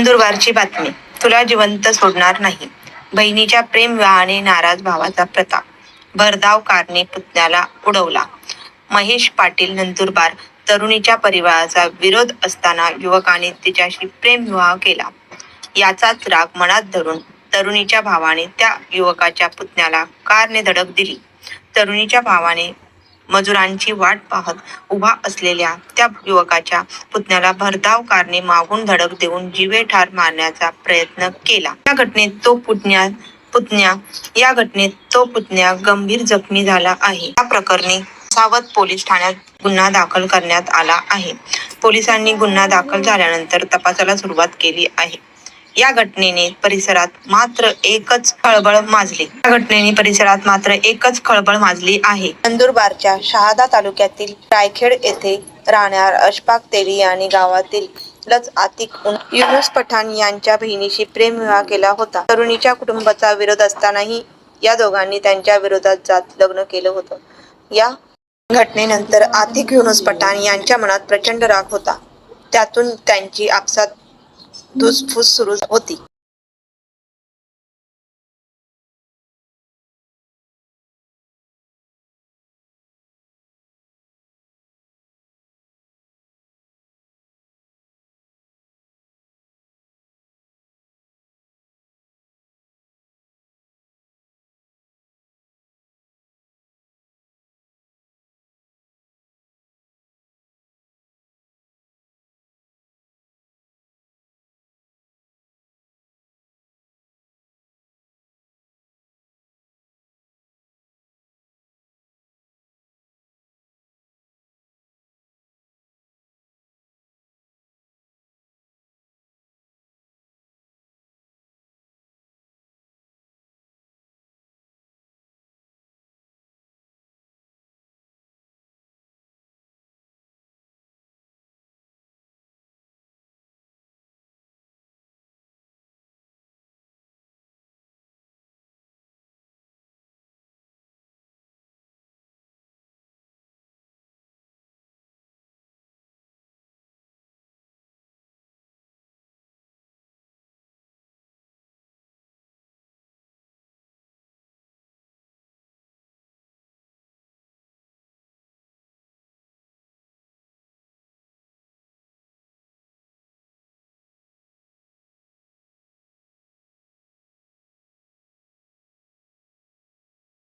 नंदुरबारची बातमी. तुला जिवंत सोडणार नाही. बहिणीच्या प्रेम विवाहाने नाराज भावाचा प्रताप. भरधाव कारने पुतण्याला उडवला. महेश पाटील, नंदुरबार. तरुणीच्या परिवाराचा विरोध असताना युवकाने तिच्याशी प्रेम विवाह केला. याचाच राग मनात धरून तरुणीच्या भावाने त्या युवकाच्या पुतण्याला कारने धडक दिली. तरुणीच्या भावाने मजुरांची वाट पाहत उभा असलेल्या त्या युवकाच्या पुतण्याला भरधाव कारने मागून धडक देऊन जीवे ठार मारण्याचा प्रयत्न केला. या घटनेत तो पुतण्या गंभीर जखमी झाला आहे. या प्रकरणी सावत पोलीस ठाण्यात गुन्हा दाखल करण्यात आला आहे. पोलिसांनी गुन्हा दाखल झाल्यानंतर तपासाला सुरुवात केली आहे. या घटनेने परिसरात मात्र एकच खळबळ माजली आहे. नंदुरबारच्या शहादा तालुक्यातील रायखेड येथे राहणाऱ्या अशफाक तेली यांनी गावातीलच आतिक युनुस पठाण यांच्या बहिणीशी प्रेमविवाह केला होता. तरुणीच्या कुटुंबाचा विरोध असतानाही या दोघांनी त्यांच्या विरोधात जात लग्न केलं होतं. या घटनेनंतर आतिक युनुस पठाण यांच्या मनात प्रचंड राग होता. त्यातून त्यांची आपसात धुसफूस सुरू होती.